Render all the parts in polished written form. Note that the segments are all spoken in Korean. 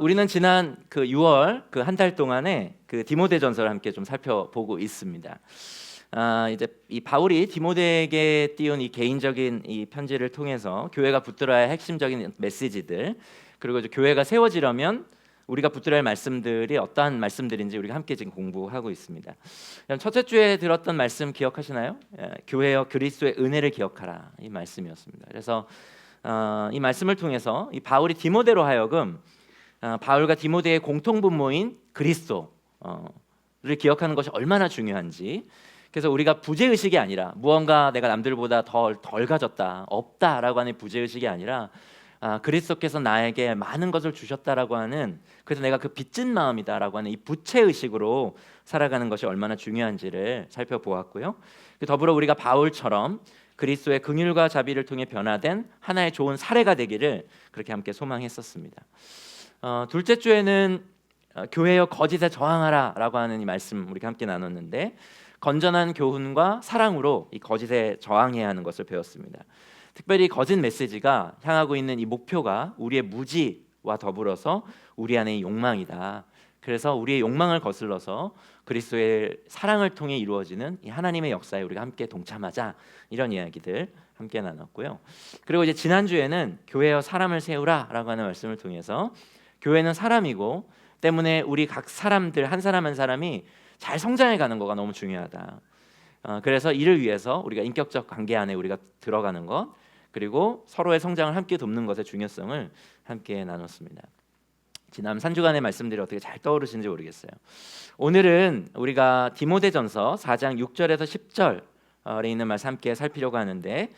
우리는 지난 그 6월 그 한 달 동안에 그 디모데전서를 함께 좀 살펴보고 있습니다. 이제 이 바울이 디모데에게 띄운 이 개인적인 이 편지를 통해서 교회가 붙들어야 할 핵심적인 메시지들, 그리고 이제 교회가 세워지려면 우리가 붙들어야 할 말씀들이 어떠한 말씀들인지 우리가 함께 지금 공부하고 있습니다. 첫째 주에 들었던 말씀 기억하시나요? 교회여 그리스도의 은혜를 기억하라, 이 말씀이었습니다. 그래서 이 말씀을 통해서 이 바울이 디모데로 하여금 바울과 디모데의 공통분모인 그리스도를 기억하는 것이 얼마나 중요한지, 그래서 우리가 부재의식이 아니라 무언가 내가 남들보다 덜 가졌다, 없다라고 하는 부재의식이 아니라 그리스도께서 나에게 많은 것을 주셨다라고 하는, 그래서 내가 그 빚진 마음이다라고 하는 이 부채의식으로 살아가는 것이 얼마나 중요한지를 살펴보았고요. 더불어 우리가 바울처럼 그리스도의 긍휼과 자비를 통해 변화된 하나의 좋은 사례가 되기를 그렇게 함께 소망했었습니다. 둘째 주에는 교회여 거짓에 저항하라라고 하는 이 말씀 우리가 함께 나눴는데, 건전한 교훈과 사랑으로 이 거짓에 저항해야 하는 것을 배웠습니다. 특별히 거짓 메시지가 향하고 있는 이 목표가 우리의 무지와 더불어서 우리 안의 욕망이다. 그래서 우리의 욕망을 거슬러서 그리스도의 사랑을 통해 이루어지는 이 하나님의 역사에 우리가 함께 동참하자, 이런 이야기들 함께 나눴고요. 그리고 이제 지난주에는 교회여 사람을 세우라라고 하는 말씀을 통해서 교회는 사람이고 때문에 우리 각 사람들 한 사람 한 사람이 잘 성장해 가는 거가 너무 중요하다. 그래서 이를 위해서 우리가 인격적 관계 안에 우리가 들어가는 것, 그리고 서로의 성장을 함께 돕는 것의 중요성을 함께 나눴습니다. 지난 3주간의 말씀들이 어떻게 잘 떠오르시는지 모르겠어요. 오늘은 우리가 디모데전서 4장 6절에서 10절에 있는 말씀 함께 살피려고 하는데,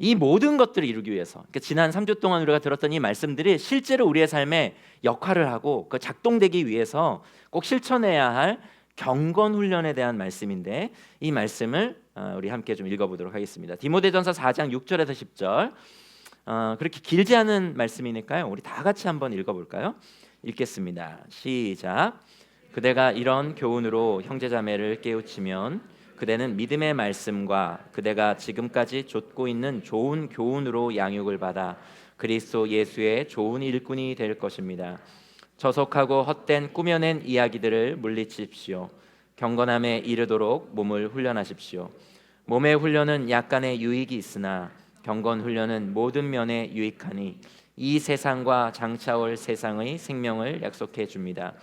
이 모든 것들을 이루기 위해서, 그러니까 지난 3주 동안 우리가 들었던 이 말씀들이 실제로 우리의 삶에 역할을 하고 그 작동되기 위해서 꼭 실천해야 할 경건 훈련에 대한 말씀인데, 이 말씀을 우리 함께 좀 읽어보도록 하겠습니다. 디모데전서 4장 6절에서 10절, 그렇게 길지 않은 말씀이니까요, 우리 다 같이 한번 읽어볼까요? 읽겠습니다. 시작. 그대가 이런 교훈으로 형제자매를 깨우치면 그대는 믿음의 말씀과 그대가 지금까지 좇고 있는 좋은 교훈으로 양육을 받아 그리스도 예수의 좋은 일꾼이 될 것입니다. 저속하고 헛된 꾸며낸 이야기들을 물리치십시오. 경건함에 이르도록 몸을 훈련하십시오. 몸의 훈련은 약간의 유익이 있으나 경건 훈련은 모든 면에 유익하니 이 세상과 장차올 세상의 생명을 약속해 줍니다.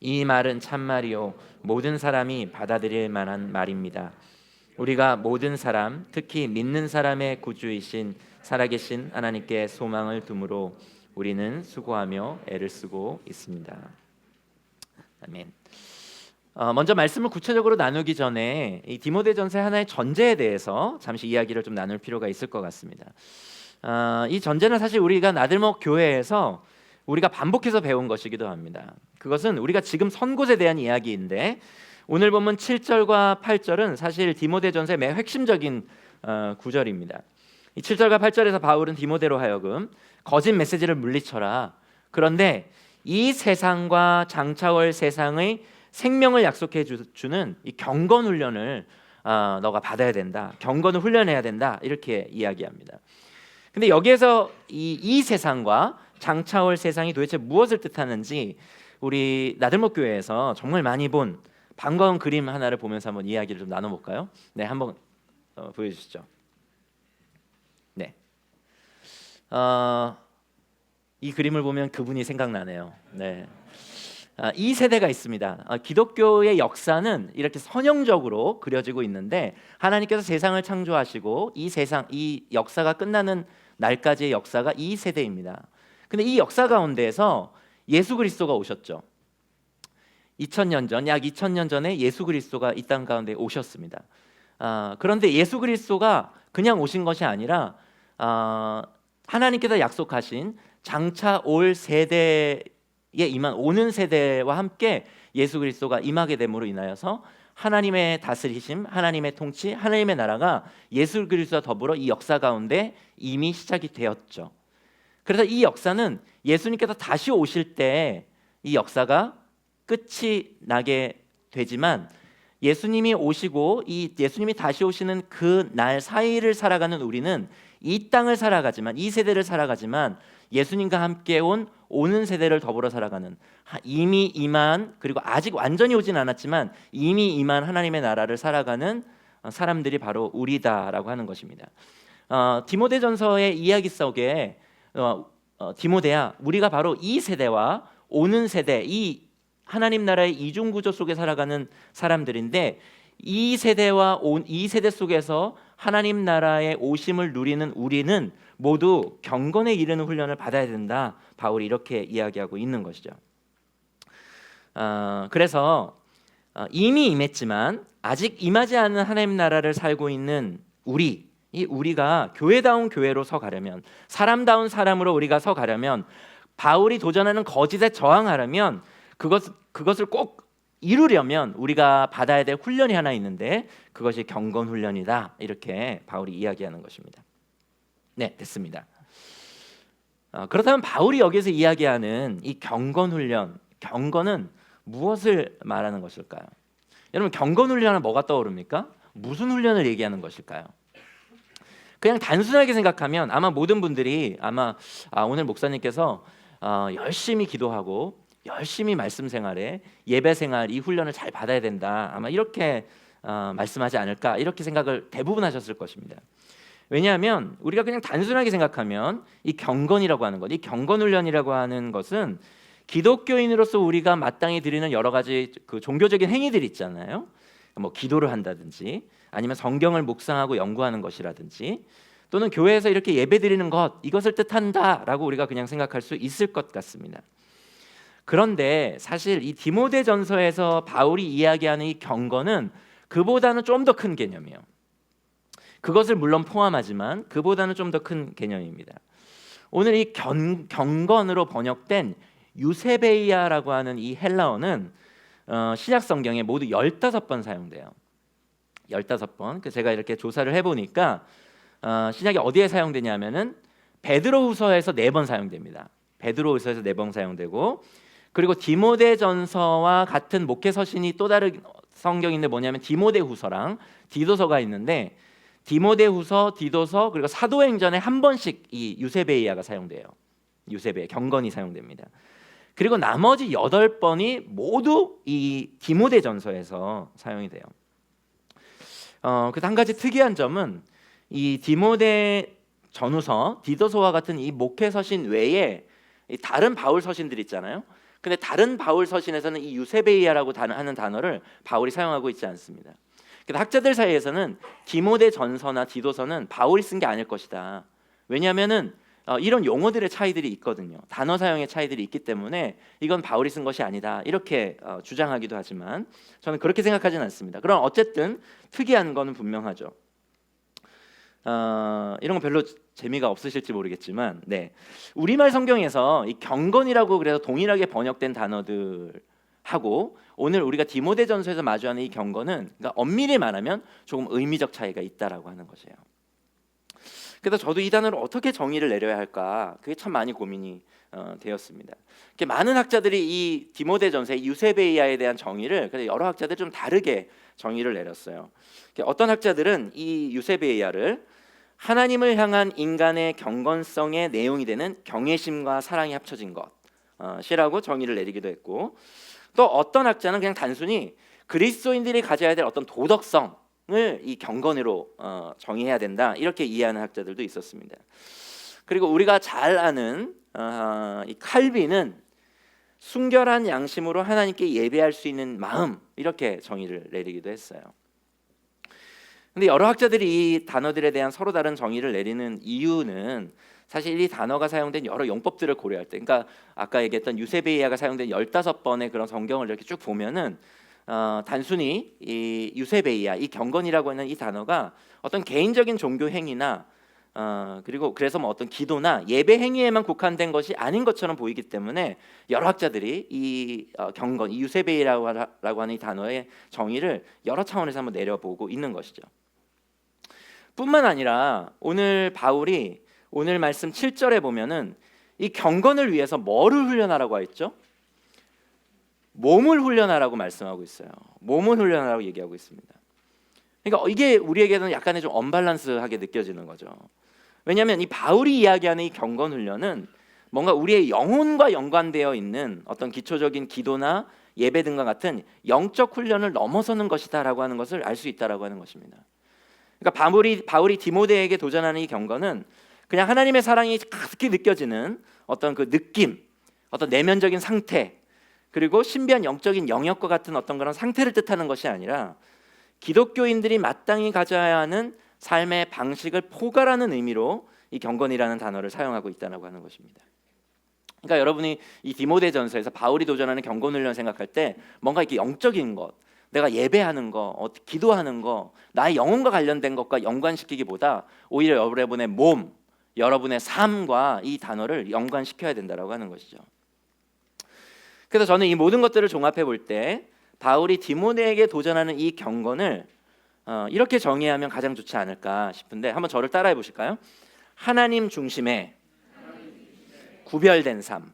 이 말은 참말이요 모든 사람이 받아들일 만한 말입니다. 우리가 모든 사람, 특히 믿는 사람의 구주이신 살아계신 하나님께 소망을 두므로 우리는 수고하며 애를 쓰고 있습니다. 아멘. 먼저 말씀을 구체적으로 나누기 전에 이 디모데전서의 하나의 전제에 대해서 잠시 이야기를 좀 나눌 필요가 있을 것 같습니다. 이 전제는 사실 우리가 나들목 교회에서 우리가 반복해서 배운 것이기도 합니다. 그것은 우리가 지금 선 곳에 대한 이야기인데, 오늘 보면 7절과 8절은 사실 디모데전서의 매우 핵심적인 구절입니다. 이 7절과 8절에서 바울은 디모데로 하여금 거짓 메시지를 물리쳐라. 그런데 이 세상과 장차올 세상의 생명을 약속해 주는 이 경건 훈련을 너가 받아야 된다. 경건을 훈련해야 된다. 이렇게 이야기합니다. 근데 여기에서 이 세상과 장차올 세상이 도대체 무엇을 뜻하는지 우리 나들목 교회에서 정말 많이 본 반가운 그림 하나를 보면서 한번 이야기를 좀 나눠볼까요? 네, 한번 보여주시죠. 네, 이 그림을 보면 그분이 생각나네요. 네, 이 세대가 있습니다. 기독교의 역사는 이렇게 선형적으로 그려지고 있는데, 하나님께서 세상을 창조하시고 이 세상, 이 역사가 끝나는 날까지의 역사가 이 세대입니다. 근데 이 역사 가운데에서 예수 그리스도가 오셨죠. 2000년 전, 약 2000년 전에 예수 그리스도가 이 땅 가운데 오셨습니다. 그런데 예수 그리스도가 그냥 오신 것이 아니라 하나님께서 약속하신 장차 올 세대에 오는 세대와 함께 예수 그리스도가 임하게 됨으로 인하여서 하나님의 다스리심, 하나님의 통치, 하나님의 나라가 예수 그리스도와 더불어 이 역사 가운데 이미 시작이 되었죠. 그래서 이 역사는 예수님께서 다시 오실 때 이 역사가 끝이 나게 되지만, 예수님이 오시고 이 예수님이 다시 오시는 그 날 사이를 살아가는 우리는 이 땅을 살아가지만, 이 세대를 살아가지만 예수님과 함께 오는 세대를 더불어 살아가는, 이미 임한, 그리고 아직 완전히 오진 않았지만 이미 임한 하나님의 나라를 살아가는 사람들이 바로 우리다라고 하는 것입니다. 디모데전서의 이야기 속에 디모데야, 우리가 바로 이 세대와 오는 세대, 이 하나님 나라의 이중 구조 속에 살아가는 사람들인데, 이 세대와 이 세대 속에서 하나님 나라의 오심을 누리는 우리는 모두 경건에 이르는 훈련을 받아야 된다. 바울이 이렇게 이야기하고 있는 것이죠. 그래서 이미 임했지만 아직 임하지 않은 하나님 나라를 살고 있는 우리가 교회다운 교회로 서가려면, 사람다운 사람으로 우리가 서가려면, 바울이 도전하는 거짓에 저항하려면, 그것을 꼭 이루려면 우리가 받아야 될 훈련이 하나 있는데, 그것이 경건 훈련이다. 이렇게 바울이 이야기하는 것입니다. 네, 됐습니다. 그렇다면 바울이 여기서 이야기하는 이 경건 훈련, 경건은 무엇을 말하는 것일까요? 여러분, 경건 훈련은 뭐가 떠오릅니까? 무슨 훈련을 얘기하는 것일까요? 그냥 단순하게 생각하면 아마 모든 분들이 오늘 목사님께서 열심히 기도하고 열심히 말씀 생활에, 예배 생활, 이 훈련을 잘 받아야 된다, 아마 이렇게 말씀하지 않을까, 이렇게 생각을 대부분 하셨을 것입니다. 왜냐하면 우리가 그냥 단순하게 생각하면 이 경건이라고 하는 것, 이 경건 훈련이라고 하는 것은 기독교인으로서 우리가 마땅히 드리는 여러 가지 그 종교적인 행위들이 있잖아요. 뭐 기도를 한다든지, 아니면 성경을 묵상하고 연구하는 것이라든지, 또는 교회에서 이렇게 예배 드리는 것, 이것을 뜻한다라고 우리가 그냥 생각할 수 있을 것 같습니다. 그런데 사실 이 디모데전서에서 바울이 이야기하는 이 경건은 그보다는 좀 더 큰 개념이에요. 그것을 물론 포함하지만 그보다는 좀 더 큰 개념입니다. 오늘 이 경건으로 번역된 유세베이아라고 하는 이 헬라어는 신약 성경에 모두 15번 사용돼요. 15번. 제가 이렇게 조사를 해보니까 신약이 어디에 사용되냐면은 베드로후서에서 4번 사용됩니다. 베드로후서에서 4번 사용되고, 그리고 디모데전서와 같은 목회 서신이 또 다른 성경인데 뭐냐면 디모데후서랑 디도서가 있는데, 디모데후서, 디도서, 그리고 사도행전에 한 번씩 이 유세베이아가 사용돼요. 유세베이아, 경건이 사용됩니다. 그리고 나머지 8번이 모두 이 디모데전서에서 사용이 돼요. 한 가지 특이한 점은 이 디모데 전후서, 디도서와 같은 이 목회 서신 외에 다른 바울 서신들 있잖아요. 근데 다른 바울 서신에서는 이 유세베이아라고 하는 단어를 바울이 사용하고 있지 않습니다. 학자들 사이에서는 디모데 전서나 디도서는 바울이 쓴 게 아닐 것이다. 왜냐하면은 이런 용어들의 차이들이 있거든요. 단어 사용의 차이들이 있기 때문에 이건 바울이 쓴 것이 아니다, 이렇게 주장하기도 하지만 저는 그렇게 생각하지는 않습니다. 그럼 어쨌든 특이한 거는 분명하죠. 이런 건 별로 재미가 없으실지 모르겠지만, 우리말 성경에서 이 경건이라고 그래서 동일하게 번역된 단어들하고 오늘 우리가 디모데전서에서 마주하는 이 경건은, 그러니까 엄밀히 말하면 조금 의미적 차이가 있다라고 하는 것이에요. 그래서 저도 이 단어를 어떻게 정의를 내려야 할까, 그게 참 많이 고민이 되었습니다. 많은 학자들이 이 디모데전서의 유세베이아에 대한 정의를, 여러 학자들이 좀 다르게 정의를 내렸어요. 어떤 학자들은 이 유세베이아를 하나님을 향한 인간의 경건성의 내용이 되는 경외심과 사랑이 합쳐진 것이라고 정의를 내리기도 했고, 또 어떤 학자는 그냥 단순히 그리스도인들이 가져야 될 어떤 도덕성을 이 경건으로 정의해야 된다, 이렇게 이해하는 학자들도 있었습니다. 그리고 우리가 잘 아는 이 칼빈은 순결한 양심으로 하나님께 예배할 수 있는 마음, 이렇게 정의를 내리기도 했어요. 근데 여러 학자들이 이 단어들에 대한 서로 다른 정의를 내리는 이유는 사실 이 단어가 사용된 여러 용법들을 고려할 때, 그러니까 아까 얘기했던 유세베이아가 사용된 15번의 그런 성경을 이렇게 쭉 보면은 단순히 이 유세베이아, 이 경건이라고 하는 이 단어가 어떤 개인적인 종교 행위나 그리고 그래서 뭐 어떤 기도나 예배 행위에만 국한된 것이 아닌 것처럼 보이기 때문에 여러 학자들이 이 경건, 이 유세베이라고 하는 이 단어의 정의를 여러 차원에서 한번 내려보고 있는 것이죠. 뿐만 아니라 오늘 바울이 오늘 말씀 7절에 보면은 이 경건을 위해서 뭐를 훈련하라고 했죠? 몸을 훈련하라고 말씀하고 있어요. 몸을 훈련하라고 얘기하고 있습니다. 그러니까 이게 우리에게는 약간의 좀 언밸런스하게 느껴지는 거죠. 왜냐하면 이 바울이 이야기하는 이 경건 훈련은 뭔가 우리의 영혼과 연관되어 있는 어떤 기초적인 기도나 예배 등과 같은 영적 훈련을 넘어서는 것이다라고 하는 것을 알 수 있다라고 하는 것입니다. 그러니까 바울이 디모데에게 도전하는 이 경건은 그냥 하나님의 사랑이 가득히 느껴지는 어떤 그 느낌, 어떤 내면적인 상태, 그리고 신비한 영적인 영역과 같은 어떤 그런 상태를 뜻하는 것이 아니라 기독교인들이 마땅히 가져야 하는 삶의 방식을 포괄하는 의미로 이 경건이라는 단어를 사용하고 있다고 하는 것입니다. 그러니까 여러분이 이 디모데전서에서 바울이 도전하는 경건 훈련 생각할 때 뭔가 이렇게 영적인 것, 내가 예배하는 거, 기도하는 거, 나의 영혼과 관련된 것과 연관시키기보다 오히려 여러분의 몸, 여러분의 삶과 이 단어를 연관시켜야 된다고 하는 것이죠. 그래서 저는 이 모든 것들을 종합해 볼 때 바울이 디모데에게 도전하는 이 경건을 이렇게 정의하면 가장 좋지 않을까 싶은데, 한번 저를 따라해 보실까요? 하나님 중심의 구별된 삶,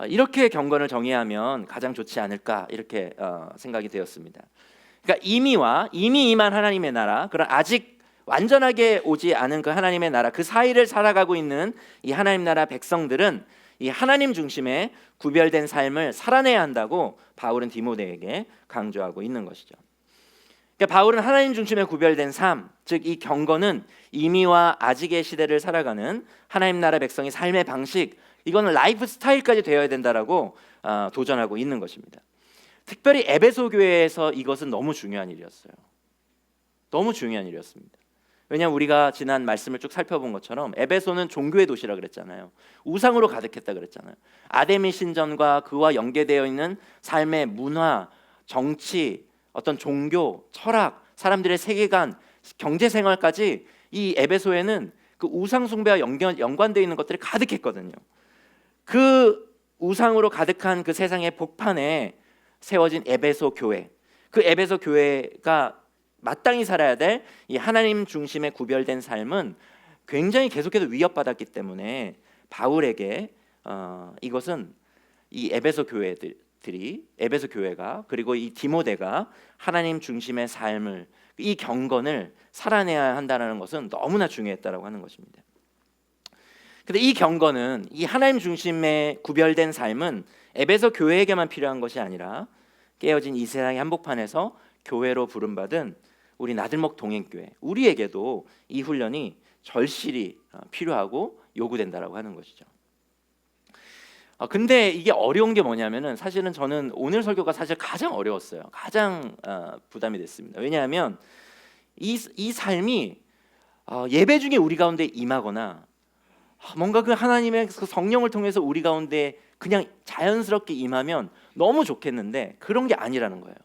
이렇게 경건을 정의하면 가장 좋지 않을까, 이렇게 생각이 되었습니다. 그러니까 이미 임한 하나님의 나라, 그런 아직 완전하게 오지 않은 그 하나님의 나라, 그 사이를 살아가고 있는 이 하나님 나라 백성들은 이 하나님 중심의 구별된 삶을 살아내야 한다고 바울은 디모데에게 강조하고 있는 것이죠. 그러니까 바울은 하나님 중심의 구별된 삶, 즉 이 경건은 이미와 아직의 시대를 살아가는 하나님 나라 백성의 삶의 방식, 이거는 라이프 스타일까지 되어야 된다라고 도전하고 있는 것입니다. 특별히 에베소 교회에서 이것은 너무 중요한 일이었어요. 너무 중요한 일이었습니다. 왜냐하면 우리가 지난 말씀을 쭉 살펴본 것처럼 에베소는 종교의 도시라 그랬잖아요. 우상으로 가득했다 그랬잖아요. 아데미 신전과 그와 연계되어 있는 삶의 문화, 정치, 어떤 종교, 철학, 사람들의 세계관, 경제생활까지 이 에베소에는 그 우상 숭배와 연관되어 있는 것들이 가득했거든요. 그 우상으로 가득한 그 세상의 복판에 세워진 에베소 교회, 그 에베소 교회가 마땅히 살아야 될 이 하나님 중심의 구별된 삶은 굉장히 계속해서 위협받았기 때문에 바울에게 이것은 이 에베소 교회가 그리고 이 디모데가 하나님 중심의 삶을, 이 경건을 살아내야 한다는 것은 너무나 중요했다라고 하는 것입니다. 근데 이 경건은, 이 하나님 중심의 구별된 삶은 에베소 교회에게만 필요한 것이 아니라 깨어진 이 세상의 한복판에서 교회로 부름받은 우리 나들목 동행교회, 우리에게도 이 훈련이 절실히 필요하고 요구된다라고 하는 것이죠. 근데 이게 어려운 게 뭐냐면은, 사실은 저는 오늘 설교가 사실 가장 어려웠어요. 가장 부담이 됐습니다. 왜냐하면 이 삶이 예배 중에 우리 가운데 임하거나 뭔가 그 하나님의 그 성령을 통해서 우리 가운데 그냥 자연스럽게 임하면 너무 좋겠는데 그런 게 아니라는 거예요.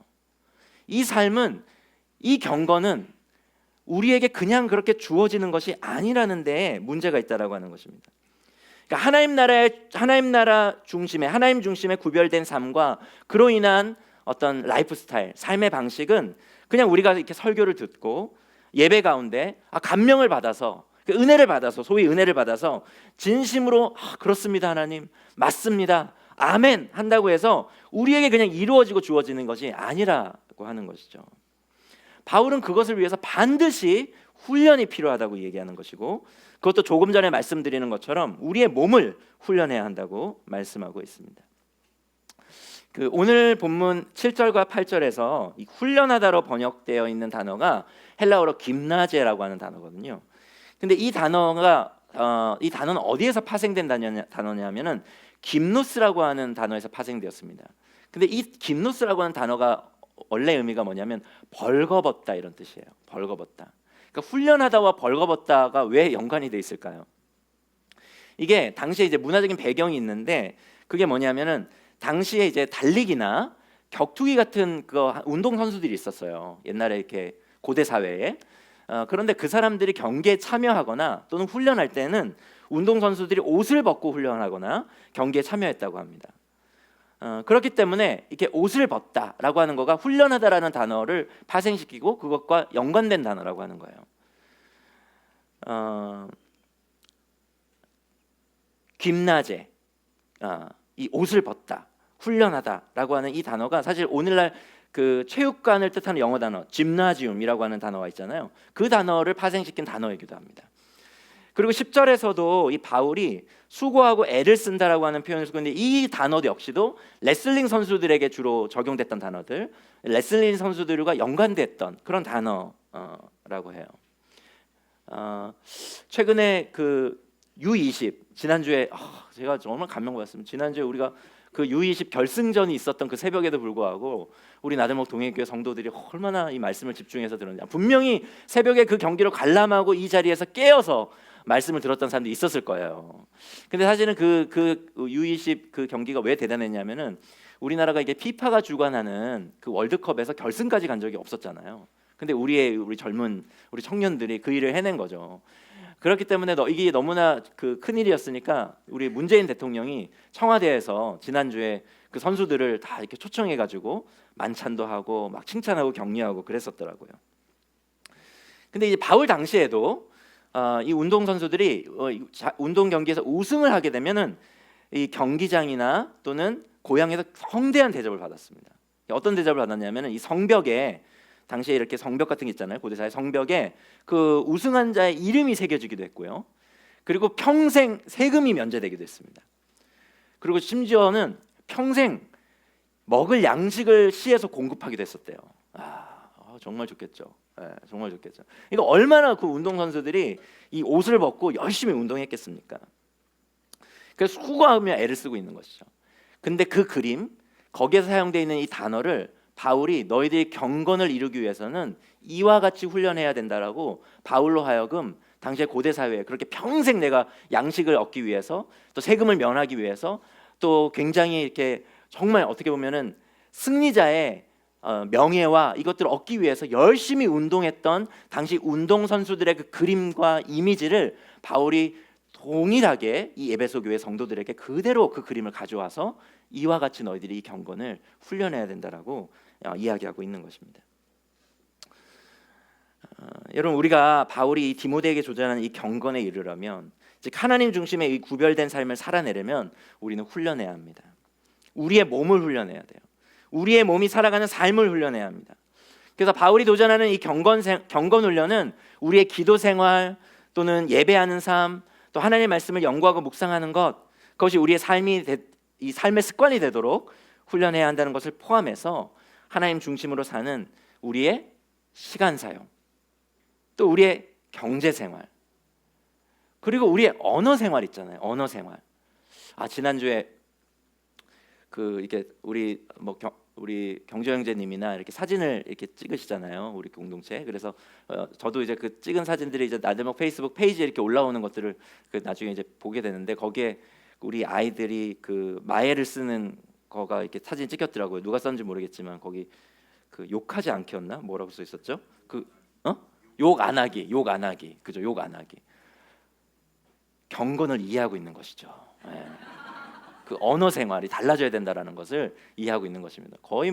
이 삶은, 이 경건은 우리에게 그냥 그렇게 주어지는 것이 아니라는 데에 문제가 있다라고 하는 것입니다. 그러니까 하나님 나라 중심의, 하나님 중심의 구별된 삶과 그로 인한 어떤 라이프 스타일, 삶의 방식은 그냥 우리가 이렇게 설교를 듣고 예배 가운데 감명을 받아서, 은혜를 받아서, 소위 은혜를 받아서 진심으로 그렇습니다 하나님, 맞습니다, 아멘 한다고 해서 우리에게 그냥 이루어지고 주어지는 것이 아니라고 하는 것이죠. 바울은 그것을 위해서 반드시 훈련이 필요하다고 얘기하는 것이고, 그것도 조금 전에 말씀드리는 것처럼 우리의 몸을 훈련해야 한다고 말씀하고 있습니다. 그 오늘 본문 7절과 8절에서 이 훈련하다로 번역되어 있는 단어가 헬라어로 김나제라고 하는 단어거든요. 근데 이 단어는 어디에서 파생된 단어냐면은 김노스라고 하는 단어에서 파생되었습니다. 근데 이 김노스라고 하는 단어가 원래 의미가 뭐냐면 벌거벗다, 이런 뜻이에요. 벌거벗다. 그러니까 훈련하다와 벌거벗다가 왜 연관이 돼 있을까요? 이게 당시에 이제 문화적인 배경이 있는데, 그게 뭐냐면은 당시에 이제 달리기나 격투기 같은 그 운동 선수들이 있었어요. 옛날에 이렇게 고대 사회에. 그런데 그 사람들이 경기에 참여하거나 또는 훈련할 때는 운동 선수들이 옷을 벗고 훈련하거나 경기에 참여했다고 합니다. 그렇기 때문에 이렇게 옷을 벗다라고 하는 거가 훈련하다라는 단어를 파생시키고 그것과 연관된 단어라고 하는 거예요. 김나제, 이 옷을 벗다, 훈련하다라고 하는 이 단어가 사실 오늘날 그 체육관을 뜻하는 영어 단어 짐나지움이라고 하는 단어가 있잖아요. 그 단어를 파생시킨 단어이기도 합니다. 그리고 10절에서도 이 바울이 수고하고 애를 쓴다라고 하는 표현을 쓰고 있는데 이 단어 역시도 레슬링 선수들에게 주로 적용됐던 단어들, 레슬링 선수들과 연관됐던 그런 단어라고 해요. 최근에 그 U20 지난주에 제가 정말 감명받았습니다. 지난주에 우리가 그 U20 결승전이 있었던 그 새벽에도 불구하고 우리 나들목 동행교회 성도들이 얼마나 이 말씀을 집중해서 들었냐. 분명히 새벽에 그 경기를 관람하고 이 자리에서 깨어서 말씀을 들었던 사람도 있었을 거예요. 근데 사실은 그 U20 그 경기가 왜 대단했냐면은 우리나라가 이게 피파가 주관하는 그 월드컵에서 결승까지 간 적이 없었잖아요. 근데 우리 젊은 우리 청년들이 그 일을 해낸 거죠. 그렇기 때문에 이게 너무나 그 큰 일이었으니까 우리 문재인 대통령이 청와대에서 지난주에 그 선수들을 다 이렇게 초청해가지고 만찬도 하고 막 칭찬하고 격려하고 그랬었더라고요. 근데 이제 바울 당시에도 이 운동 선수들이 운동 경기에서 우승을 하게 되면은 이 경기장이나 또는 고향에서 성대한 대접을 받았습니다. 어떤 대접을 받았냐면은 이 성벽에 당시에 이렇게 성벽 같은 게 있잖아요. 고대사의 성벽에 그 우승한 자의 이름이 새겨지기도 했고요. 그리고 평생 세금이 면제되기도 했습니다. 그리고 심지어는 평생 먹을 양식을 시에서 공급하기도 했었대요. 정말 좋겠죠. 네, 정말 좋겠죠. 이거 얼마나 그 운동 선수들이 이 옷을 벗고 열심히 운동했겠습니까? 그래서 수고하며 애를 쓰고 있는 것이죠. 근데 그 그림 거기에 사용되어 있는 이 단어를 바울이 너희들이 경건을 이루기 위해서는 이와 같이 훈련해야 된다라고 바울로 하여금 당시의 고대 사회에 그렇게 평생 내가 양식을 얻기 위해서 또 세금을 면하기 위해서 또 굉장히 이렇게 정말 어떻게 보면은 승리자의 명예와 이것들을 얻기 위해서 열심히 운동했던 당시 운동 선수들의 그 그림과 이미지를 바울이 동일하게 이 에베소 교회 성도들에게 그대로 그 그림을 가져와서 이와 같이 너희들이 이 경건을 훈련해야 된다라고 이야기하고 있는 것입니다. 여러분 우리가 바울이 이 디모데에게 조언하는 이 경건에 이르려면 즉 하나님 중심의 이 구별된 삶을 살아내려면 우리는 훈련해야 합니다. 우리의 몸을 훈련해야 돼요. 우리의 몸이 살아가는 삶을 훈련해야 합니다. 그래서 바울이 도전하는 이 경건 훈련은 우리의 기도 생활 또는 예배하는 삶 또 하나님의 말씀을 연구하고 묵상하는 그것이 우리의 이 삶의 습관이 되도록 훈련해야 한다는 것을 포함해서 하나님 중심으로 사는 우리의 시간 사용 또 우리의 경제 생활 그리고 우리의 언어 생활 있잖아요. 언어 생활. 지난주에 이렇게 우리 경조 형제님이나 이렇게 사진을 이렇게 찍으시잖아요. 우리 공동체. 그래서 저도 이제 그 찍은 사진들이 이제 나들목 페이스북 페이지에 이렇게 올라오는 것들을 나중에 이제 보게 되는데 거기에 우리 아이들이 그 마예를 쓰는 거가 이렇게 사진 찍혔더라고요. 누가 썼는지 모르겠지만 거기 그 욕하지 않게였나 뭐라고 써 있었죠? 욕 안 하기, 그죠? 욕 안 하기. 경건을 이해하고 있는 것이죠. 네. 그 언어 생활이 달라져야 된다라는 것을 이해하고 있는 것입니다. 거의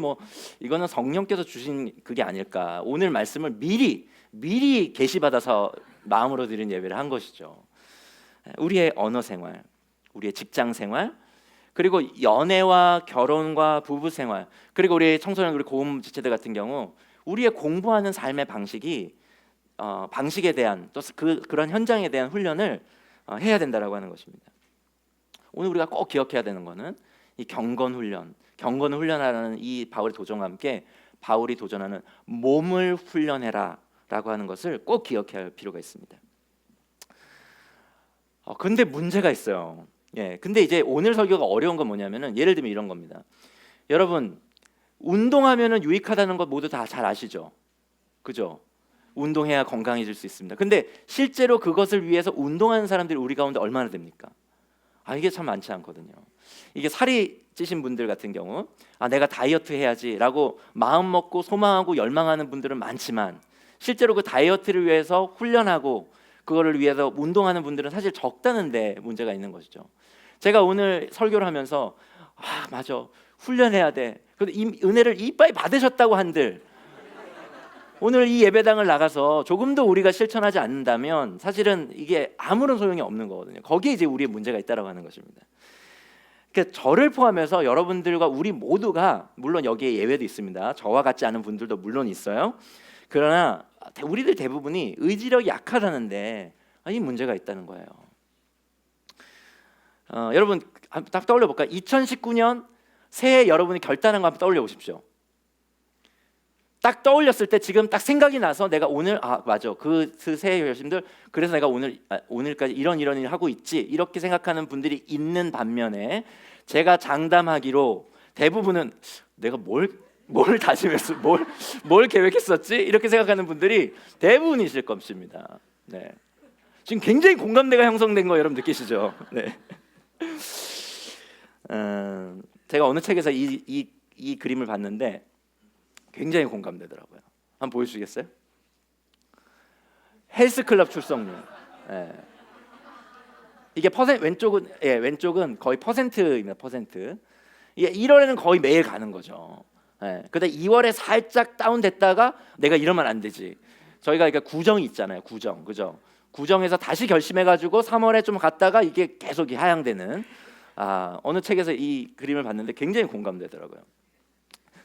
이거는 성령께서 주신 그게 아닐까. 오늘 말씀을 미리 계시받아서 마음으로 드린 예배를 한 것이죠. 우리의 언어 생활, 우리의 직장 생활, 그리고 연애와 결혼과 부부 생활, 그리고 우리 청소년 우리 고음 지체들 같은 경우 우리의 공부하는 삶의 방식에 대한 또 그런 현장에 대한 훈련을 해야 된다라고 하는 것입니다. 오늘 우리가 꼭 기억해야 되는 것은 이 경건을 훈련하라는 이 바울의 도전과 함께 바울이 도전하는 몸을 훈련해라라고 하는 것을 꼭 기억해야 할 필요가 있습니다. 근데 문제가 있어요. 근데 이제 오늘 설교가 어려운 건 뭐냐면은 예를 들면 이런 겁니다. 여러분 운동하면은 유익하다는 것 모두 다 잘 아시죠? 그죠? 운동해야 건강해질 수 있습니다. 근데 실제로 그것을 위해서 운동하는 사람들이 우리 가운데 얼마나 됩니까? 이게 참 많지 않거든요. 이게 살이 찌신 분들 같은 경우 내가 다이어트 해야지라고 마음 먹고 소망하고 열망하는 분들은 많지만 실제로 그 다이어트를 위해서 훈련하고 그거를 위해서 운동하는 분들은 사실 적다는 데 문제가 있는 것이죠. 제가 오늘 설교를 하면서 맞아 훈련해야 돼. 그런데 이 은혜를 이빠이 받으셨다고 한들 오늘 이 예배당을 나가서 조금도 우리가 실천하지 않는다면 사실은 이게 아무런 소용이 없는 거거든요. 거기에 이제 우리의 문제가 있다라고 하는 것입니다. 그러니까 저를 포함해서 여러분들과 우리 모두가 물론 여기에 예외도 있습니다. 저와 같지 않은 분들도 물론 있어요. 그러나 우리들 대부분이 의지력이 약하다는데 이 문제가 있다는 거예요. 여러분 딱 떠올려 볼까요? 2019년 새해 여러분이 결단한 거 한번 떠올려 보십시오. 딱 떠올렸을 때 지금 딱 생각이 나서 내가 오늘 맞아 그 새해 결심들 그래서 내가 오늘까지 이런 일 하고 있지 이렇게 생각하는 분들이 있는 반면에 제가 장담하기로 대부분은 내가 뭘 다짐했어 뭘 계획했었지 이렇게 생각하는 분들이 대부분이실 것입니다. 네. 지금 굉장히 공감대가 형성된 거 여러분 느끼시죠? 네. 제가 어느 책에서 이 그림을 봤는데 굉장히 공감되더라고요. 한번 보여주시겠어요? 헬스클럽 출석률. 예. 이게 왼쪽은 거의 퍼센트입니다. 퍼센트. 이게 1월에는 거의 매일 가는 거죠. 예. 근데 2월에 살짝 다운됐다가 내가 이러면 안 되지. 저희가 그러니까 구정이 있잖아요. 구정, 그죠? 구정에서 다시 결심해가지고 3월에 좀 갔다가 이게 계속 하향되는. 어느 책에서 이 그림을 봤는데 굉장히 공감되더라고요.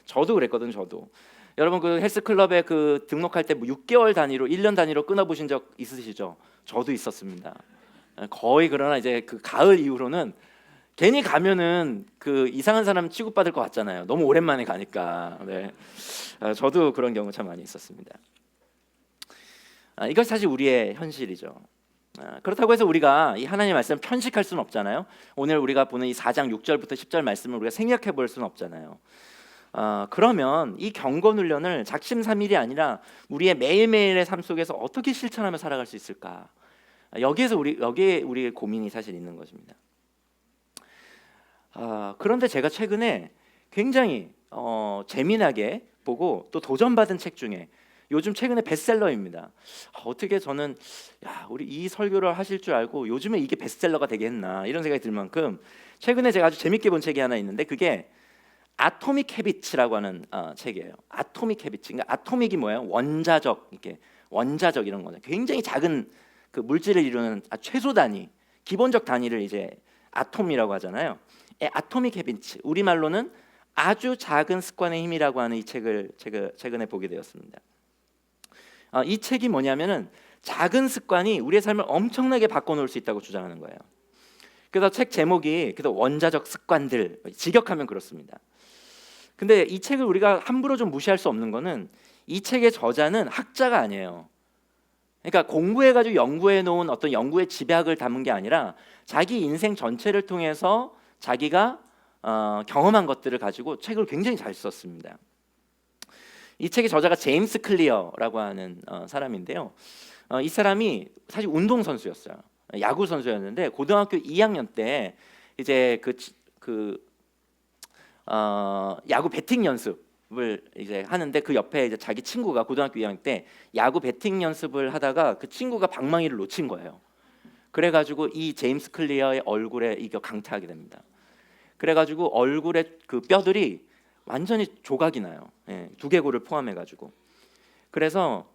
저도 그랬거든. 저도 여러분 그 헬스클럽에 그 등록할 때 뭐 6개월 단위로 1년 단위로 끊어보신 적 있으시죠? 저도 있었습니다. 거의 그러나 이제 그 가을 이후로는 괜히 가면은 그 이상한 사람 취급받을 것 같잖아요. 너무 오랜만에 가니까. 네. 저도 그런 경우 참 많이 있었습니다. 이것 사실 우리의 현실이죠. 그렇다고 해서 우리가 이 하나님의 말씀을 편식할 수는 없잖아요. 오늘 우리가 보는 이 4장 6절부터 10절 말씀을 우리가 생략해 볼 수는 없잖아요. 그러면 이 경건 훈련을 작심삼일이 아니라 우리의 매일매일의 삶 속에서 어떻게 실천하며 살아갈 수 있을까? 여기에 우리의 고민이 사실 있는 것입니다. 그런데 제가 최근에 굉장히 재미나게 보고 또 도전받은 책 중에 요즘 최근에 베스트셀러입니다. 어떻게 저는 우리 이 설교를 하실 줄 알고 요즘에 이게 베스트셀러가 되겠나 이런 생각이 들 만큼 최근에 제가 아주 재밌게 본 책이 하나 있는데 그게 아토믹 헤비츠라고 하는 책이에요. 아토믹 헤비츠. 그러니까 아토믹이 뭐예요? 원자적 이런 거죠. 굉장히 작은 그 물질을 이루는 최소 단위, 기본적 단위를 이제 아톰이라고 하잖아요. 아토믹 헤비츠. 우리말로는 아주 작은 습관의 힘이라고 하는 이 책을 제가 최근에 보게 되었습니다. 이 책이 뭐냐면은 작은 습관이 우리의 삶을 엄청나게 바꿔놓을 수 있다고 주장하는 거예요. 그래서 책 제목이 그래서 원자적 습관들, 직역하면 그렇습니다. 근데 이 책을 우리가 함부로 좀 무시할 수 없는 거는 이 책의 저자는 학자가 아니에요. 그러니까 공부해가지고 연구해 놓은 어떤 연구의 집약을 담은 게 아니라 자기 인생 전체를 통해서 자기가 경험한 것들을 가지고 책을 굉장히 잘 썼습니다. 이 책의 저자가 제임스 클리어라고 하는 사람인데요. 이 사람이 사실 운동 선수였어요. 야구 선수였는데 고등학교 2학년 때 이제 야구 배팅 연습을 이제 하는데 그 옆에 이제 자기 친구가 고등학교 2학년 때 야구 배팅 연습을 하다가 그 친구가 방망이를 놓친 거예요. 그래가지고 이 제임스 클리어의 얼굴에 이게 강타하게 됩니다. 그래가지고 얼굴에 그 뼈들이 완전히 조각이 나요. 두개골을 포함해가지고. 그래서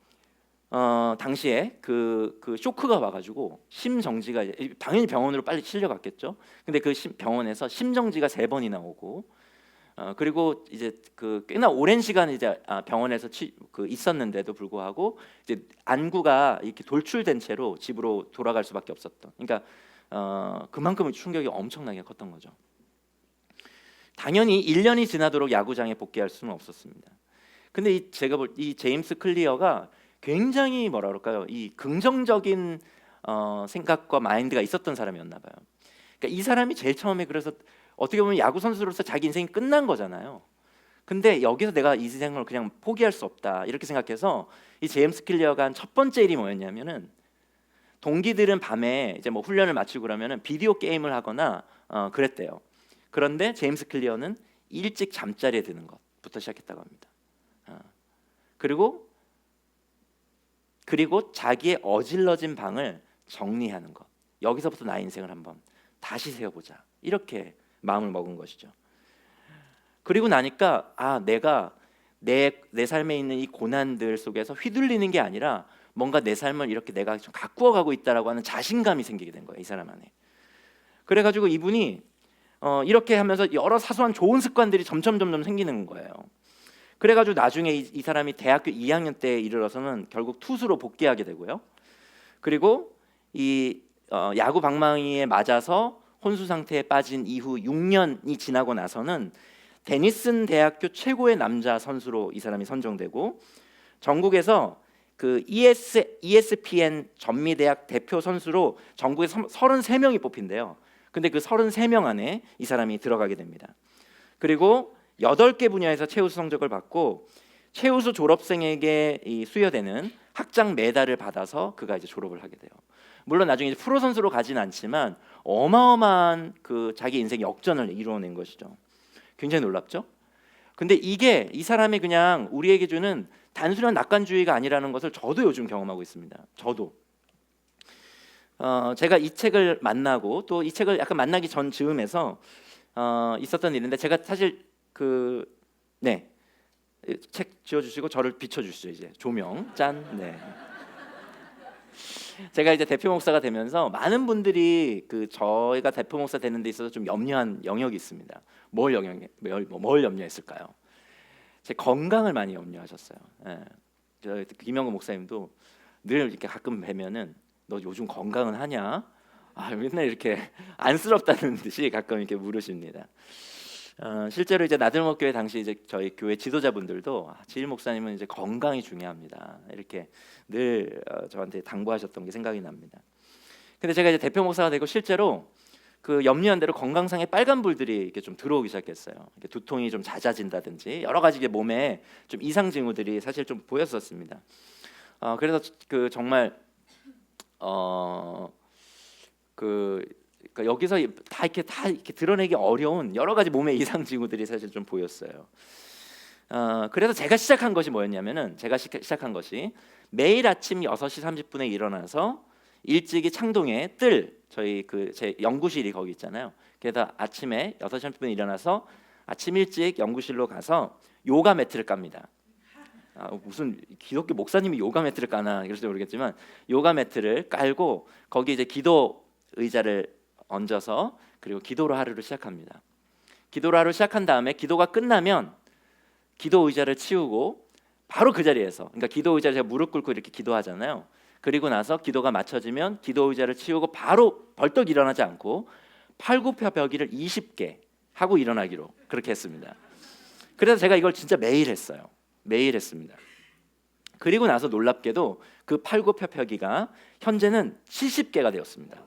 당시에 그 쇼크가 와가지고 심정지가 당연히 병원으로 빨리 실려갔겠죠. 근데 그 병원에서 심정지가 3번이나 오고 그리고 이제 그 꽤나 오랜 시간 이제 병원에서 있었는데도 불구하고 이제 안구가 이렇게 돌출된 채로 집으로 돌아갈 수밖에 없었던. 그러니까 그만큼 충격이 엄청나게 컸던 거죠. 당연히 1년이 지나도록 야구장에 복귀할 수는 없었습니다. 근데 제가 볼 이 제임스 클리어가 굉장히 뭐라 그럴까요? 이 긍정적인 생각과 마인드가 있었던 사람이었나 봐요. 그러니까 이 사람이 제일 처음에 그래서 어떻게 보면 야구 선수로서 자기 인생이 끝난 거잖아요. 근데 여기서 내가 이 인생을 그냥 포기할 수 없다 이렇게 생각해서 이 제임스 클리어가 한 첫 번째 일이 뭐였냐면은 동기들은 밤에 이제 뭐 훈련을 마치고 그러면은 비디오 게임을 하거나 그랬대요. 그런데 제임스 클리어는 일찍 잠자리에 드는 것부터 시작했다고 합니다. 그리고 자기의 어질러진 방을 정리하는 것. 여기서부터 나의 인생을 한번 다시 세워보자. 이렇게 마음을 먹은 것이죠. 그리고 나니까 내가 내 삶에 있는 이 고난들 속에서 휘둘리는 게 아니라 뭔가 내 삶을 이렇게 내가 좀 가꾸어가고 있다라고 하는 자신감이 생기게 된 거예요. 이 사람 안에. 그래가지고 이분이 이렇게 하면서 여러 사소한 좋은 습관들이 점점 생기는 거예요. 그래가지고 나중에 이 사람이 대학교 2학년 때에 이르러서는 결국 투수로 복귀하게 되고요. 그리고 이 야구 방망이에 맞아서 혼수 상태에 빠진 이후 6년이 지나고 나서는 데니슨 대학교 최고의 남자 선수로 이 사람이 선정되고 전국에서 그 ESPN 전미대학 대표 선수로 전국에 33명이 뽑힌대요. 근데 그 33명 안에 이 사람이 들어가게 됩니다. 그리고 8개 분야에서 최우수 성적을 받고 최우수 졸업생에게 수여되는 학장 메달을 받아서 그가 이제 졸업을 하게 돼요. 물론 나중에 이제 프로 선수로 가진 않지만 어마어마한 그 자기 인생 역전을 이루어낸 것이죠. 굉장히 놀랍죠? 근데 이게 이 사람이 그냥 우리에게 주는 단순한 낙관주의가 아니라는 것을 저도 요즘 경험하고 있습니다. 저도 제가 이 책을 만나고 또 이 책을 약간 만나기 전 즈음에서 있었던 일인데, 제가 사실 책 지어주시고 저를 비춰주시죠. 이제 조명 짠. 네. 제가 이제 대표 목사가 되면서 많은 분들이 그 저희가 대표 목사 되는 데 있어서 좀 염려한 영역이 있습니다. 뭘 염려했을까요? 제 건강을 많이 염려하셨어요. 예. 저 김영근 목사님도 늘 이렇게 가끔 뵈면은 너 요즘 건강은 하냐? 맨날 이렇게 안쓰럽다는 듯이 가끔 이렇게 물으십니다. 실제로 이제 나들목교회 당시 이제 저희 교회 지도자분들도 지일 목사님은 이제 건강이 중요합니다. 이렇게 늘 저한테 당부하셨던 게 생각이 납니다. 근데 제가 이제 대표 목사가 되고 실제로 그 염려한 대로 건강상의 빨간불들이 이렇게 좀 들어오기 시작했어요. 이렇게 두통이 좀 잦아진다든지 여러 가지 몸에 좀 이상 징후들이 사실 좀 보였었습니다. 그래서 그 정말 그러니까 여기서 다 이렇게 드러내기 어려운 여러 가지 몸의 이상 징후들이 사실 좀 보였어요. 그래서 제가 시작한 것이 뭐였냐면은 시작한 것이 매일 아침 6시 30분에 일어나서 일찍이 창동에 저희 제 연구실이 거기 있잖아요. 그래서 아침에 6시 30분에 일어나서 아침 일찍 연구실로 가서 요가 매트를 깝니다. 무슨 기독교 목사님이 요가 매트를 까나 그럴지 모르겠지만 요가 매트를 깔고 거기 이제 기도 의자를 얹어서 그리고 기도로 하루를 시작합니다. 기도로 하루 시작한 다음에 기도가 끝나면 기도 의자를 치우고 바로 그 자리에서, 그러니까 기도 의자를 제가 무릎 꿇고 이렇게 기도하잖아요. 그리고 나서 기도가 마쳐지면 기도 의자를 치우고 바로 벌떡 일어나지 않고 팔굽혀펴기를 20개 하고 일어나기로 그렇게 했습니다. 그래서 제가 이걸 진짜 매일 했어요. 매일 했습니다. 그리고 나서 놀랍게도 그 팔굽혀펴기가 현재는 70개가 되었습니다.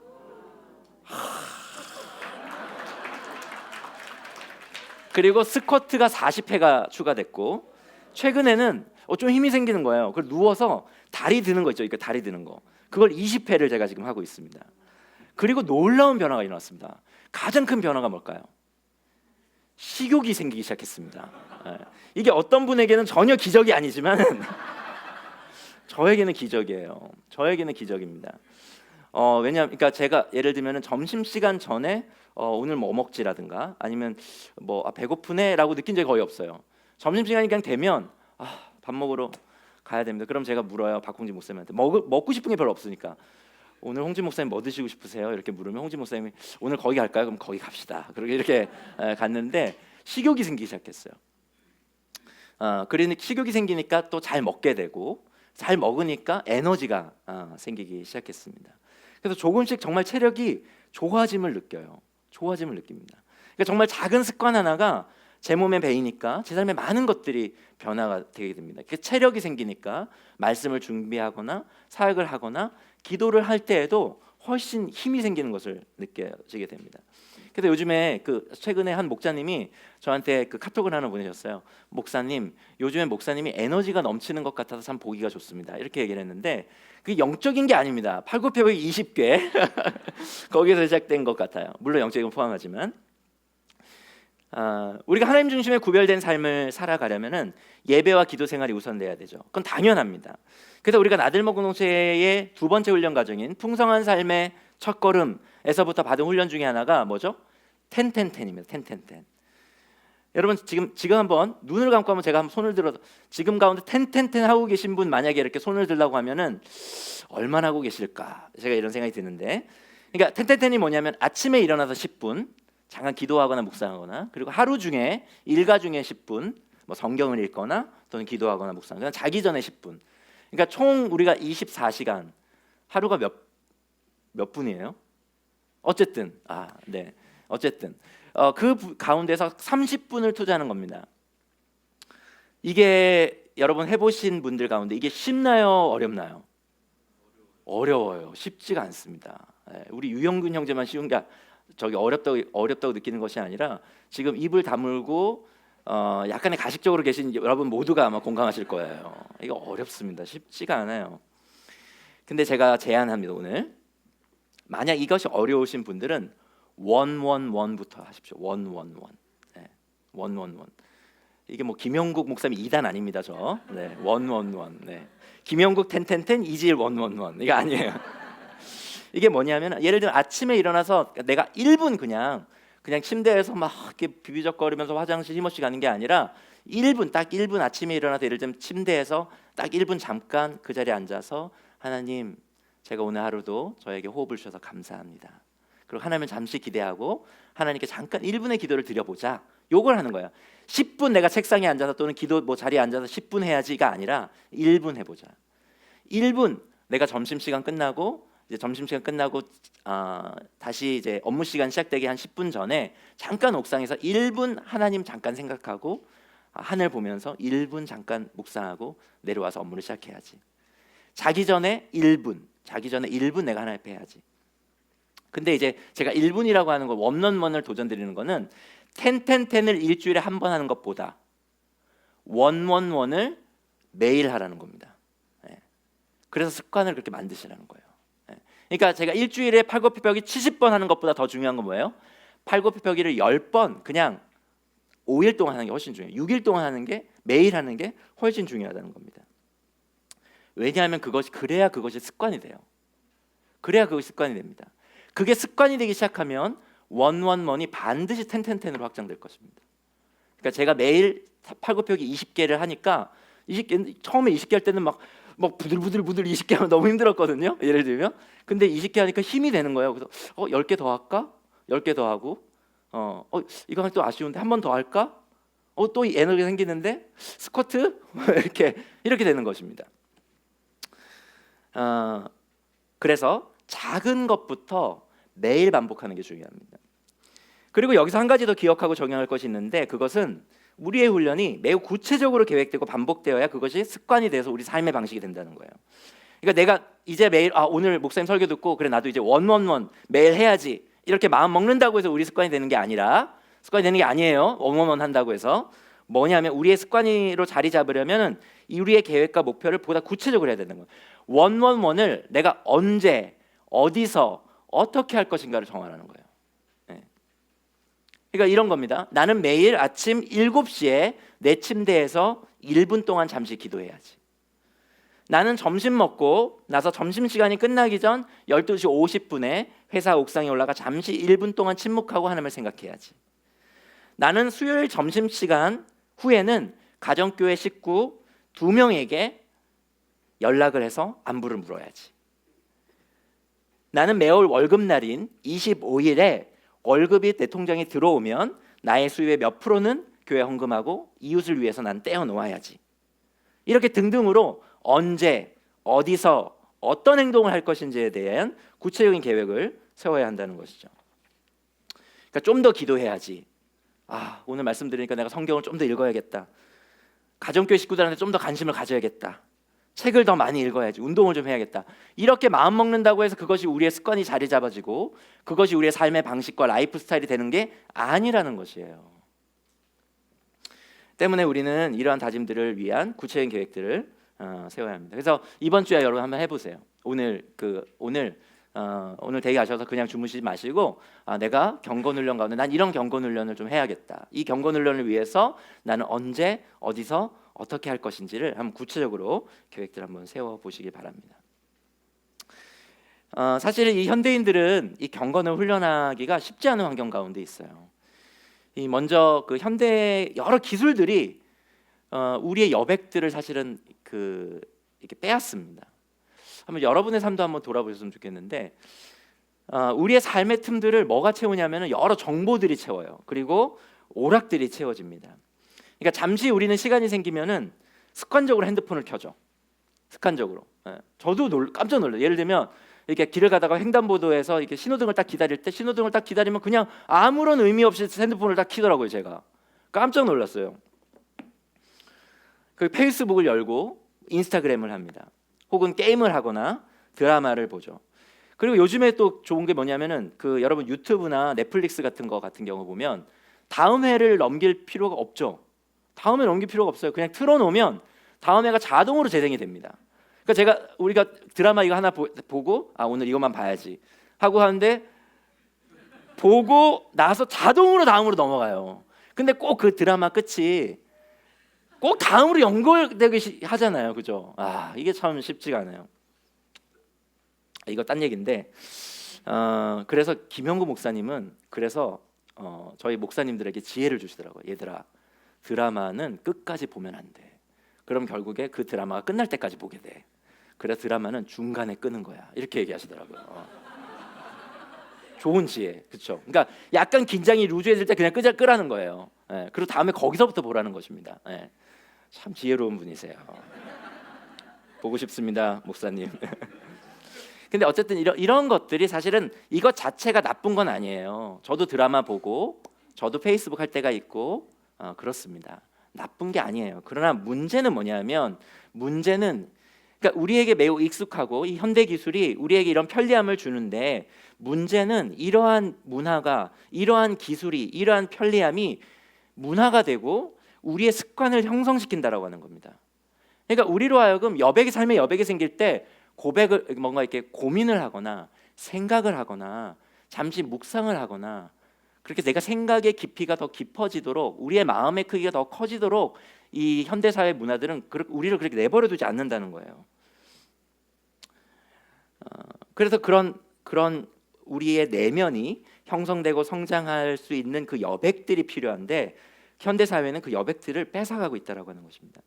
그리고 스쿼트가 40회가 추가됐고 최근에는 좀 힘이 생기는 거예요. 그걸 누워서 다리 드는 거 있죠. 이거 다리 드는 거. 그걸 20회를 제가 지금 하고 있습니다. 그리고 놀라운 변화가 일어났습니다. 가장 큰 변화가 뭘까요? 식욕이 생기기 시작했습니다. 이게 어떤 분에게는 전혀 기적이 아니지만 저에게는 기적이에요. 저에게는 기적입니다. 왜냐하면 그러니까 제가 예를 들면 점심 시간 전에 오늘 뭐 먹지라든가 아니면 뭐 배고프네라고 느낀 적이 거의 없어요. 점심 시간이 그냥 되면 밥 먹으러 가야 됩니다. 그럼 제가 물어요. 박홍진 목사님한테 먹고 싶은 게 별로 없으니까 오늘 홍진 목사님 뭐 드시고 싶으세요? 이렇게 물으면 홍진 목사님이 오늘 거기 갈까요? 그럼 거기 갑시다. 그렇게 이렇게 갔는데 식욕이 생기기 시작했어요. 그러니 식욕이 생기니까 또 잘 먹게 되고 잘 먹으니까 에너지가 생기기 시작했습니다. 그래서 조금씩 정말 체력이 좋아짐을 느껴요. 좋아짐을 느낍니다. 그러니까 정말 작은 습관 하나가 제 몸에 배이니까 제 삶에 많은 것들이 변화가 되게 됩니다. 체력이 생기니까 말씀을 준비하거나 사역을 하거나 기도를 할 때에도 훨씬 힘이 생기는 것을 느껴지게 됩니다. 그래서 요즘에 최근에 한 목사님이 저한테 카톡을 하나 보내셨어요. 목사님, 요즘에 목사님이 에너지가 넘치는 것 같아서 참 보기가 좋습니다. 이렇게 얘기를 했는데 그게 영적인 게 아닙니다. 팔굽혀펴기 20개 거기서 시작된 것 같아요. 물론 영적인 건 포함하지만 우리가 하나님 중심에 구별된 삶을 살아가려면은 예배와 기도 생활이 우선돼야 되죠. 그건 당연합니다. 그래서 우리가 나들목 공동체의 두 번째 훈련 과정인 풍성한 삶의 첫걸음에서부터 받은 훈련 중에 하나가 뭐죠? 10-10-10입니다. 10-10-10. 여러분 지금 한번 눈을 감고 한번 제가 한번 손을 들어서 지금 가운데 10-10-10 하고 계신 분 만약에 이렇게 손을 들라고 하면은 얼마나 하고 계실까? 제가 이런 생각이 드는데, 그러니까 10-10-10이 뭐냐면 아침에 일어나서 10분 잠깐 기도하거나 묵상하거나, 그리고 하루 중에 일과 중에 10분 뭐 성경을 읽거나 또는 기도하거나 묵상하거나, 자기 전에 10분. 그러니까 총 우리가 24시간 하루가 몇 분이에요? 어쨌든 네. 어쨌든 그 가운데서 30분을 투자하는 겁니다. 이게 여러분 해보신 분들 가운데 이게 쉽나요? 어렵나요? 어려워요. 쉽지가 않습니다. 우리 유영근 형제만 쉬운 게 저기 어렵다고 느끼는 것이 아니라 지금 입을 다물고 약간의 가식적으로 계신 여러분 모두가 아마 공감하실 거예요. 이거 어렵습니다. 쉽지가 않아요. 근데 제가 제안합니다. 오늘 만약 이것이 어려우신 분들은 111부터 하십시오. 111. 네. 111. 이게 뭐 김영국 목사님 2단 아닙니다. 저. 네. 111. 네. 김영국 1010 이지일 111. 이거 아니에요. 이게 뭐냐면 예를 들면 아침에 일어나서 내가 1분 그냥 침대에서 막 이렇게 비비적거리면서 화장실 힘없이 가는 게 아니라 1분 딱 1분 아침에 일어나서 예를 들면 침대에서 딱 1분 잠깐 그 자리에 앉아서 하나님 제가 오늘 하루도 저에게 호흡을 주셔서 감사합니다. 그리고 하나님을 잠시 기대하고 하나님께 잠깐 1분의 기도를 드려보자. 요걸 하는 거야. 10분 내가 책상에 앉아서 또는 기도 뭐 자리에 앉아서 10분 해야지가 아니라 1분 해보자. 1분 내가 점심시간 끝나고 다시 이제 업무 시간 시작되기 한 10분 전에 잠깐 옥상에서 1분 하나님 잠깐 생각하고 하늘 보면서 1분 잠깐 묵상하고 내려와서 업무를 시작해야지. 자기 전에 1분 내가 하나님 앞에 해야지. 근데 이제 제가 1분이라고 하는 거 원런원을 도전드리는 거는 10을 일주일에 한 번 하는 것보다 111을 매일 하라는 겁니다. 그래서 습관을 그렇게 만드시라는 거예요. 그러니까 제가 일주일에 팔굽혀펴기 70번 하는 것보다 더 중요한 건 뭐예요? 팔굽혀펴기를 10번 그냥 5일 동안 하는 게 훨씬 중요해요. 6일 동안 하는 게 매일 하는 게 훨씬 중요하다는 겁니다. 왜냐하면 그래야 그것이 습관이 돼요. 그래야 그것이 습관이 됩니다. 그게 습관이 되기 시작하면 111이 반드시 10으로 확장될 것입니다. 그러니까 제가 매일 팔굽혀펴기 20개를 하니까 처음에 20개 할 때는 막 부들부들 20개 하면 너무 힘들었거든요. 예를 들면. 근데 20개 하니까 힘이 되는 거예요. 그래서 10개 더 할까? 10개 더 하고 이거 하면 또 아쉬운데 한 번 더 할까? 또 에너지가 생기는데 스쿼트? 이렇게 되는 것입니다. 그래서 작은 것부터 매일 반복하는 게 중요합니다. 그리고 여기서 한 가지 더 기억하고 적용할 것이 있는데 그것은 우리의 훈련이 매우 구체적으로 계획되고 반복되어야 그것이 습관이 돼서 우리 삶의 방식이 된다는 거예요. 그러니까 내가 이제 매일 오늘 목사님 설교 듣고 그래 나도 이제 111 매일 해야지 이렇게 마음 먹는다고 해서 우리 습관이 되는 게 아니라 습관이 되는 게 아니에요. 111 한다고 해서 뭐냐면 우리의 습관으로 자리 잡으려면 우리의 계획과 목표를 보다 구체적으로 해야 되는 거예요. 111을 내가 언제 어디서 어떻게 할 것인가를 정하라는 거예요. 그러니까 이런 겁니다. 나는 매일 아침 7시에 내 침대에서 1분 동안 잠시 기도해야지. 나는 점심 먹고 나서 점심시간이 끝나기 전 12시 50분에 회사 옥상에 올라가 잠시 1분 동안 침묵하고 하나님을 생각해야지. 나는 수요일 점심시간 후에는 가정교회 식구 2명에게 연락을 해서 안부를 물어야지. 나는 매월 월급날인 25일에 월급이 내 통장에 들어오면 나의 수입의 몇 프로는 교회 헌금하고 이웃을 위해서 난 떼어 놓아야지. 이렇게 등등으로 언제, 어디서, 어떤 행동을 할 것인지에 대한 구체적인 계획을 세워야 한다는 것이죠. 그러니까 좀 더 기도해야지. 오늘 말씀드리니까 내가 성경을 좀 더 읽어야겠다. 가정교회 식구들한테 좀 더 관심을 가져야겠다. 책을 더 많이 읽어야지. 운동을 좀 해야겠다. 이렇게 마음 먹는다고 해서 그것이 우리의 습관이 자리 잡아지고 그것이 우리의 삶의 방식과 라이프 스타일이 되는 게 아니라는 것이에요. 때문에 우리는 이러한 다짐들을 위한 구체적인 계획들을 세워야 합니다. 그래서 이번 주에 여러분 한번 해보세요. 오늘 대기 하셔서 그냥 주무시지 마시고 내가 경건 훈련 가운데 난 이런 경건 훈련을 좀 해야겠다. 이 경건 훈련을 위해서 나는 언제 어디서 어떻게 할 것인지를 한번 구체적으로 계획들을 한번 세워보시기 바랍니다. 사실 이 현대인들은 이 경건을 훈련하기가 쉽지 않은 환경 가운데 있어요. 먼저 그 현대 여러 기술들이 우리의 여백들을 사실은 이렇게 빼앗습니다. 한번 여러분의 삶도 한번 돌아보셨으면 좋겠는데 우리의 삶의 틈들을 뭐가 채우냐면 여러 정보들이 채워요. 그리고 오락들이 채워집니다. 그러니까 잠시 우리는 시간이 생기면은 습관적으로 핸드폰을 켜죠. 습관적으로. 저도 깜짝 놀라요. 예를 들면 이렇게 길을 가다가 횡단보도에서 이렇게 신호등을 딱 기다릴 때 신호등을 딱 기다리면 그냥 아무런 의미 없이 핸드폰을 딱 켜더라고요. 제가 깜짝 놀랐어요. 그 페이스북을 열고 인스타그램을 합니다. 혹은 게임을 하거나 드라마를 보죠. 그리고 요즘에 또 좋은 게 뭐냐면은 그 여러분 유튜브나 넷플릭스 같은 거 같은 경우 보면 다음 회를 넘길 필요가 없죠. 다음 회 넘길 필요가 없어요. 그냥 틀어놓으면 다음 회가 자동으로 재생이 됩니다. 그러니까 우리가 드라마 이거 하나 보고 오늘 이것만 봐야지 하고 하는데 보고 나서 자동으로 다음으로 넘어가요. 근데 꼭 그 드라마 끝이 꼭 다음으로 연결되기 하잖아요. 그죠? 이게 참 쉽지가 않아요. 이거 딴 얘기인데 그래서 김영구 목사님은 그래서 저희 목사님들에게 지혜를 주시더라고요. 얘들아, 드라마는 끝까지 보면 안 돼. 그럼 결국에 그 드라마가 끝날 때까지 보게 돼. 그래서 드라마는 중간에 끄는 거야. 이렇게 얘기하시더라고요. 좋은 지혜, 그렇죠? 그러니까 약간 긴장이 루즈해질 때 그냥 끄라는 거예요. 그리고 다음에 거기서부터 보라는 것입니다. 참 지혜로운 분이세요. 보고 싶습니다, 목사님. 근데 어쨌든 이런 것들이 사실은 이것 자체가 나쁜 건 아니에요. 저도 드라마 보고 저도 페이스북 할 때가 있고 그렇습니다. 나쁜 게 아니에요. 그러나 문제는 뭐냐면 그러니까 우리에게 매우 익숙하고 이 현대 기술이 우리에게 이런 편리함을 주는데 문제는 이러한 문화가 이러한 기술이 이러한 편리함이 문화가 되고 우리의 습관을 형성시킨다라고 하는 겁니다. 그러니까 우리로 하여금 여백의 삶에 여백이 생길 때 고백을 뭔가 이렇게 고민을 하거나 생각을 하거나 잠시 묵상을 하거나 그렇게 내가 생각의 깊이가 더 깊어지도록 우리의 마음의 크기가 더 커지도록 이 현대 사회 문화들은 우리를 그렇게 내버려 두지 않는다는 거예요. 그래서 그런 우리의 내면이 형성되고 성장할 수 있는 그 여백들이 필요한데 현대 사회는 그 여백들을 뺏어가고 있다라고 하는 것입니다.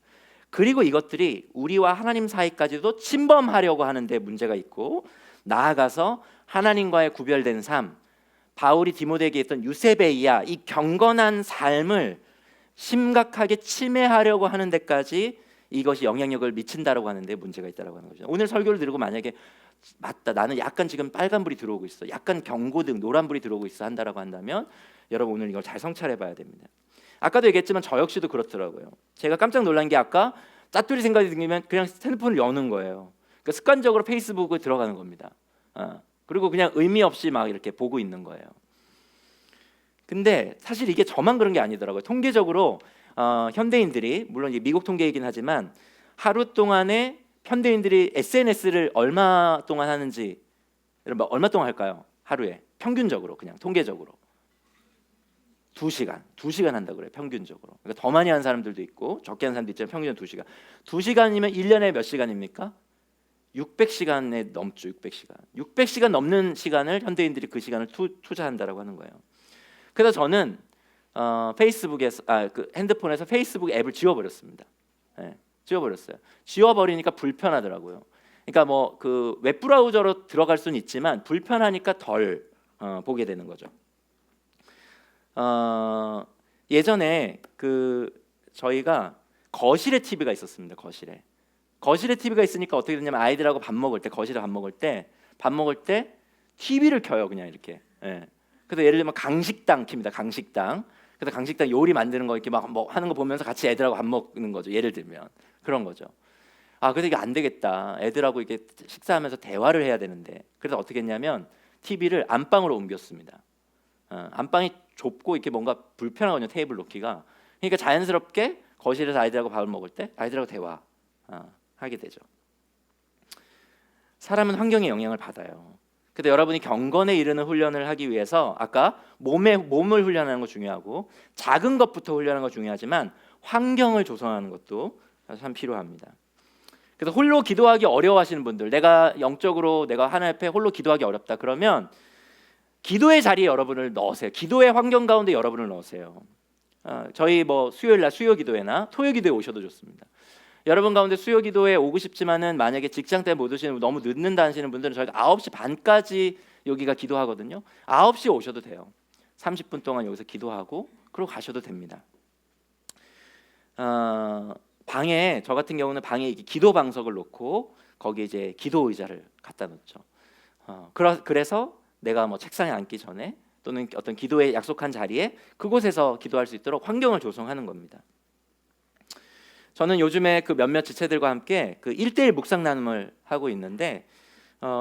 그리고 이것들이 우리와 하나님 사이까지도 침범하려고 하는데 문제가 있고 나아가서 하나님과의 구별된 삶, 바울이 디모데에게 했던 유세베이야 이 경건한 삶을 심각하게 침해하려고 하는 데까지 이것이 영향력을 미친다라고 하는데 문제가 있다라고 하는 거죠. 오늘 설교를 들고 만약에 맞다, 나는 약간 지금 빨간불이 들어오고 있어, 약간 경고등 노란불이 들어오고 있어 한다라고 한다면 여러분 오늘 이걸 잘 성찰해봐야 됩니다. 아까도 얘기했지만 저 역시도 그렇더라고요. 제가 깜짝 놀란 게 아까 짜투리 생각이 들면 그냥 핸드폰을 여는 거예요. 그러니까 습관적으로 페이스북에 들어가는 겁니다. 그리고 그냥 의미 없이 막 이렇게 보고 있는 거예요. 근데 사실 이게 저만 그런 게 아니더라고요. 통계적으로 현대인들이 물론 이제 미국 통계이긴 하지만 하루 동안에 현대인들이 SNS를 얼마 동안 하는지 여러분 얼마 동안 할까요? 하루에 평균적으로 그냥 통계적으로 2시간 한다 그래요. 평균적으로. 그러니까 더 많이 하는 사람들도 있고 적게 하는 사람도 있지만 평균 2시간. 2시간이면 1년에 몇 시간입니까? 600시간에 넘죠. 600시간 넘는 시간을 현대인들이 그 시간을 투자한다라고 하는 거예요. 그래서 저는 페이스북에서 그 핸드폰에서 페이스북 앱을 지워버렸습니다. 지워버렸어요. 지워버리니까 불편하더라고요. 그러니까 뭐 그 웹브라우저로 들어갈 수는 있지만 불편하니까 덜 보게 되는 거죠. 예전에 그 저희가 거실에 TV가 있었습니다. 거실에 TV가 있으니까 어떻게 되냐면 아이들하고 거실에 밥 먹을 때 TV를 켜요. 그냥 이렇게. 그래서 예를 들면 강식당 킵니다. 그래서 강식당 요리 만드는 거 이렇게 막 뭐 하는 거 보면서 같이 애들하고 밥 먹는 거죠. 예를 들면 그런 거죠. 그래서 이게 안 되겠다. 애들하고 이렇게 식사하면서 대화를 해야 되는데 그래서 어떻게 했냐면 TV를 안방으로 옮겼습니다. 안방이 좁고 이렇게 뭔가 불편하거든요. 테이블 놓기가. 그러니까 자연스럽게 거실에서 아이들하고 밥을 먹을 때 아이들하고 대화 하게 되죠. 사람은 환경의 영향을 받아요. 근데 여러분이 경건에 이르는 훈련을 하기 위해서 아까 몸을 훈련하는 거 중요하고 작은 것부터 훈련하는 거 중요하지만 환경을 조성하는 것도 참 필요합니다. 그래서 홀로 기도하기 어려워하시는 분들, 내가 영적으로 내가 하나님 앞에 홀로 기도하기 어렵다 그러면 기도의 자리에 여러분을 넣으세요. 기도의 환경 가운데 여러분을 넣으세요. 저희 뭐 수요일날 수요기도회나 토요기도회 오셔도 좋습니다. 여러분 가운데 수요기도회 오고 싶지만은 만약에 직장 때문에 못 오시는 너무 늦는다 하시는 분들은 저희가 9시 반까지 여기가 기도하거든요. 9시에 오셔도 돼요. 30분 동안 여기서 기도하고 그러고 가셔도 됩니다. 방에 저 같은 경우는 방에 기도 방석을 놓고 거기에 이제 기도 의자를 갖다 놓죠. 그래서 내가 뭐 책상에 앉기 전에 또는 어떤 기도에 약속한 자리에 그곳에서 기도할 수 있도록 환경을 조성하는 겁니다. 저는 요즘에 그 몇몇 지체들과 함께 그 1대1 묵상 나눔을 하고 있는데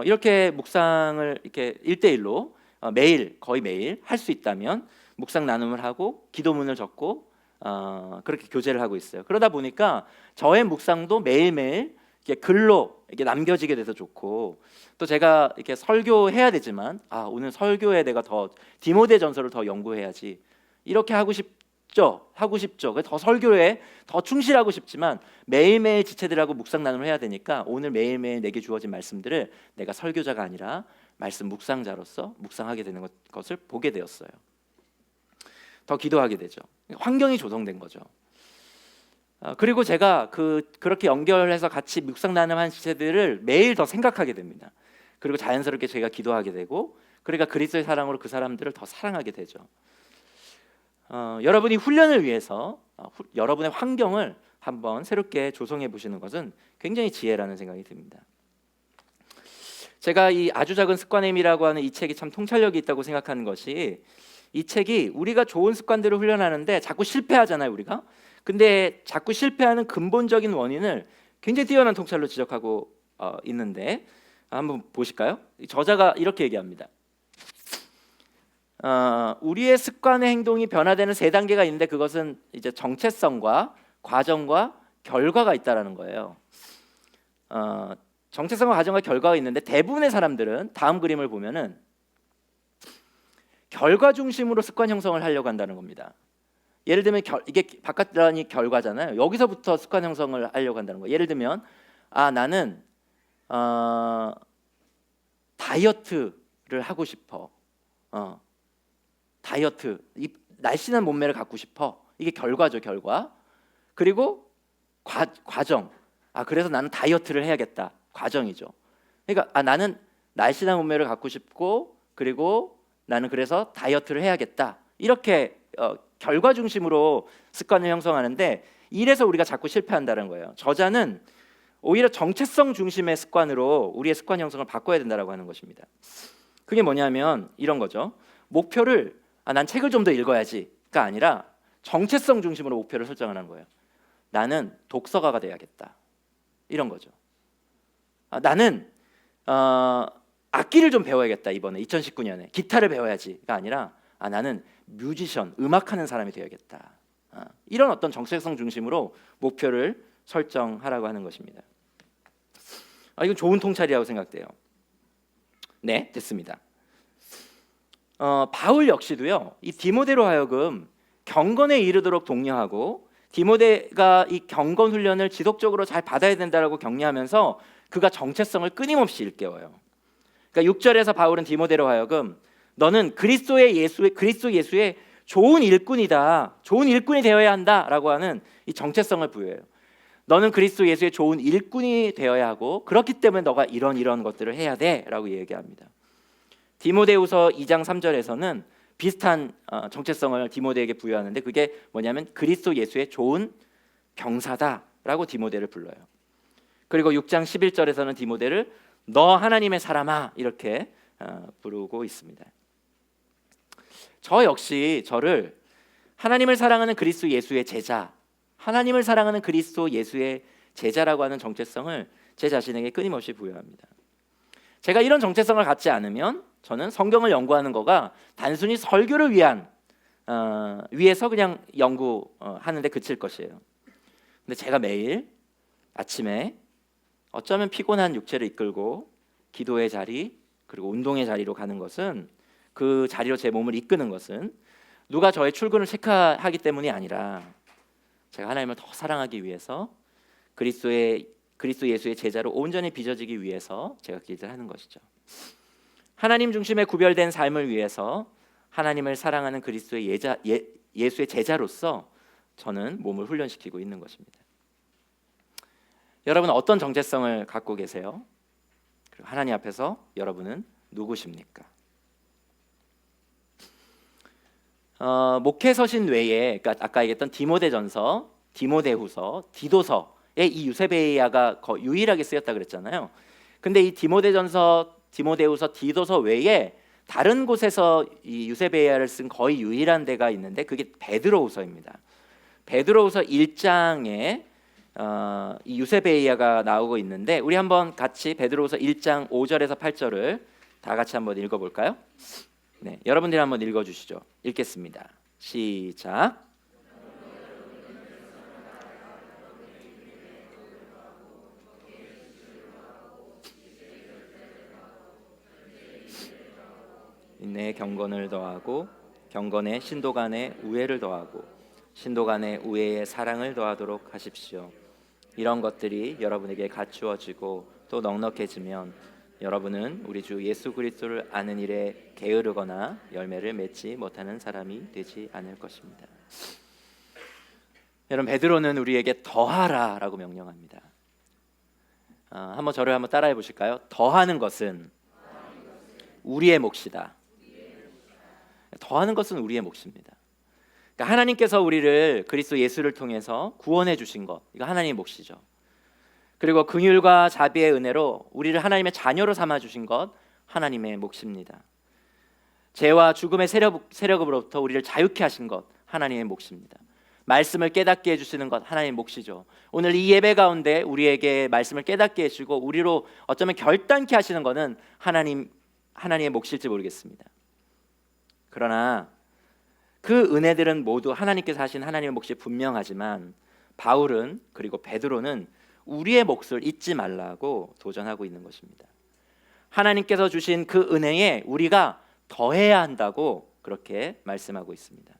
이렇게 묵상을 이렇게 1대1로 매일 거의 매일 할 수 있다면 묵상 나눔을 하고 기도문을 적고 그렇게 교제를 하고 있어요. 그러다 보니까 저의 묵상도 매일매일 이렇게 글로 이렇게 남겨지게 돼서 좋고, 또 제가 이렇게 설교해야 되지만 오늘 설교에 내가 더 디모데전서를 더 연구해야지 이렇게 하고 싶죠. 그래서 더 설교에 더 충실하고 싶지만 매일매일 지체들하고 묵상 나눔을 해야 되니까 오늘 매일매일 내게 주어진 말씀들을 내가 설교자가 아니라 말씀 묵상자로서 묵상하게 되는 것을 보게 되었어요. 더 기도하게 되죠. 환경이 조성된 거죠. 그리고 제가 그렇게 연결해서 같이 묵상 나눔한 지체들을 매일 더 생각하게 됩니다. 그리고 자연스럽게 제가 기도하게 되고, 그러니까 그리스도의 사랑으로 그 사람들을 더 사랑하게 되죠. 여러분이 훈련을 위해서 여러분의 환경을 한번 새롭게 조성해 보시는 것은 굉장히 지혜라는 생각이 듭니다. 제가 이 아주 작은 습관의 힘이라고 하는 이 책이 참 통찰력이 있다고 생각하는 것이, 이 책이 우리가 좋은 습관들을 훈련하는데 자꾸 실패하잖아요, 우리가. 근데 자꾸 실패하는 근본적인 원인을 굉장히 뛰어난 통찰로 지적하고 있는데 한번 보실까요? 저자가 이렇게 얘기합니다. 우리의 습관의 행동이 변화되는 3단계가 있는데 그것은 이제 정체성과 과정과 결과가 있다라는 거예요. 정체성과 과정과 결과가 있는데 대부분의 사람들은 다음 그림을 보면은 결과 중심으로 습관 형성을 하려고 한다는 겁니다. 예를 들면 이게 바깥단이 결과잖아요. 여기서부터 습관 형성을 하려고 한다는 거예요. 예를 들면 나는 다이어트를 하고 싶어. 다이어트, 이 날씬한 몸매를 갖고 싶어. 이게 결과죠, 결과. 그리고 과정. 그래서 나는 다이어트를 해야겠다. 과정이죠. 그러니까 나는 날씬한 몸매를 갖고 싶고, 그리고 나는 그래서 다이어트를 해야겠다. 이렇게 결과 중심으로 습관을 형성하는데, 이래서 우리가 자꾸 실패한다는 거예요. 저자는 오히려 정체성 중심의 습관으로 우리의 습관 형성을 바꿔야 된다고 하는 것입니다. 그게 뭐냐면 이런 거죠. 목표를 난 책을 좀 더 읽어야지가 아니라 정체성 중심으로 목표를 설정하는 거예요. 나는 독서가가 돼야겠다. 이런 거죠. 나는 악기를 좀 배워야겠다. 이번에 2019년에 기타를 배워야지가 아니라 나는 뮤지션, 음악하는 사람이 되어야겠다. 이런 어떤 정체성 중심으로 목표를 설정하라고 하는 것입니다. 이건 좋은 통찰이라고 생각돼요. 네, 됐습니다. 바울 역시도요, 이 디모데로 하여금 경건에 이르도록 독려하고, 디모데가 이 경건 훈련을 지속적으로 잘 받아야 된다라고 격려하면서 그가 정체성을 끊임없이 일깨워요. 그러니까 6절에서 바울은 디모데로 하여금 너는 그리스도 예수의 좋은 일꾼이다. 좋은 일꾼이 되어야 한다라고 하는 이 정체성을 부여해요. 너는 그리스도 예수의 좋은 일꾼이 되어야 하고, 그렇기 때문에 너가 이런 것들을 해야 돼라고 얘기합니다. 디모데후서 2장 3절에서는 비슷한 정체성을 디모데에게 부여하는데, 그게 뭐냐면 그리스도 예수의 좋은 경사다라고 디모데를 불러요. 그리고 6장 11절에서는 디모데를 너 하나님의 사람아 이렇게 부르고 있습니다. 저 역시 저를 하나님을 사랑하는 그리스도 예수의 제자, 하나님을 사랑하는 그리스도 예수의 제자라고 하는 정체성을 제 자신에게 끊임없이 부여합니다. 제가 이런 정체성을 갖지 않으면 저는 성경을 연구하는 거가 단순히 설교를 위해서 그냥 연구하는 데 그칠 것이에요. 근데 제가 매일 아침에 어쩌면 피곤한 육체를 이끌고 기도의 자리 그리고 운동의 자리로 가는 것은, 그 자리로 제 몸을 이끄는 것은 누가 저의 출근을 체크하기 때문이 아니라 제가 하나님을 더 사랑하기 위해서 그리스도 예수의 제자로 온전히 빚어지기 위해서 제가 그 일을 하는 것이죠. 하나님 중심의 구별된 삶을 위해서 하나님을 사랑하는 그리스도의 예수의 제자로서 저는 몸을 훈련시키고 있는 것입니다. 여러분 어떤 정체성을 갖고 계세요? 그리고 하나님 앞에서 여러분은 누구십니까? 목회 서신 외에, 그러니까 아까 얘기했던 디모데전서, 디모데후서, 디도서에 이 유세베이아가 유일하게 쓰였다 그랬잖아요. 근데 이 디모데전서, 디모데후서, 디도서 외에 다른 곳에서 이 유세베이아를 쓴 거의 유일한 데가 있는데 그게 베드로후서입니다. 베드로후서 1장에 이 유세베이아가 나오고 있는데 우리 한번 같이 베드로후서 1장 5절에서 8절을 다 같이 한번 읽어볼까요? 네, 여러분들이 한번 읽어주시죠. 읽겠습니다. 시작. 인내에 경건을 더하고 경건에 신도 간의 우애를 더하고 신도 간의 우애에 사랑을 더하도록 하십시오. 이런 것들이 여러분에게 갖추어지고 또 넉넉해지면 여러분은 우리 주 예수 그리스도를 아는 일에 게으르거나 열매를 맺지 못하는 사람이 되지 않을 것입니다. 여러분, 베드로는 우리에게 더하라라고 명령합니다. 한번 저를 한번 따라해 보실까요? 더하는 것은 우리의 몫이다. 더하는 것은 우리의 몫입니다. 그러니까 하나님께서 우리를 그리스도 예수를 통해서 구원해 주신 것, 이거 하나님의 몫이죠. 그리고 긍휼과 자비의 은혜로 우리를 하나님의 자녀로 삼아 주신 것, 하나님의 몫입니다. 죄와 죽음의 세력으로부터 우리를 자유케 하신 것, 하나님의 몫입니다. 말씀을 깨닫게 해주시는 것, 하나님의 몫이죠. 오늘 이 예배 가운데 우리에게 말씀을 깨닫게 해주시고 우리로 어쩌면 결단케 하시는 것은 하나님의 몫일지 모르겠습니다. 그러나 그 은혜들은 모두 하나님께서 하신 하나님의 몫이 분명하지만 바울은 그리고 베드로는 우리의 몫을 잊지 말라고 도전하고 있는 것입니다. 하나님께서 주신 그 은혜에 우리가 더해야 한다고 그렇게 말씀하고 있습니다.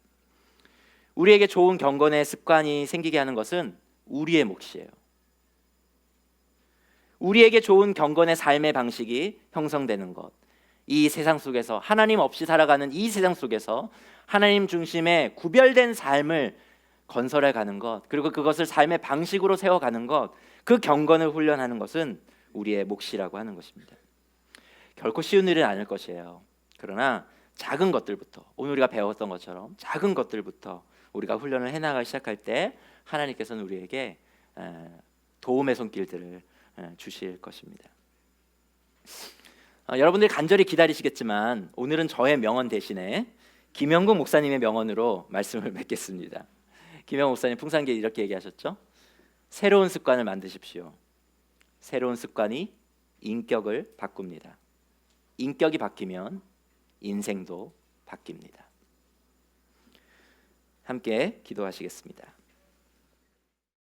우리에게 좋은 경건의 습관이 생기게 하는 것은 우리의 몫이에요. 우리에게 좋은 경건의 삶의 방식이 형성되는 것, 이 세상 속에서 하나님 없이 살아가는 이 세상 속에서 하나님 중심의 구별된 삶을 건설해 가는 것, 그리고 그것을 삶의 방식으로 세워가는 것, 그 경건을 훈련하는 것은 우리의 몫이라고 하는 것입니다. 결코 쉬운 일은 아닐 것이에요. 그러나 작은 것들부터, 오늘 우리가 배웠던 것처럼 작은 것들부터 우리가 훈련을 해나가기 시작할 때 하나님께서는 우리에게 도움의 손길들을 주실 것입니다. 여러분들이 간절히 기다리시겠지만 오늘은 저의 명언 대신에 김영국 목사님의 명언으로 말씀을 맺겠습니다. 김영국 목사님 풍산기에 이렇게 얘기하셨죠. 새로운 습관을 만드십시오. 새로운 습관이 인격을 바꿉니다. 인격이 바뀌면 인생도 바뀝니다. 함께 기도하시겠습니다.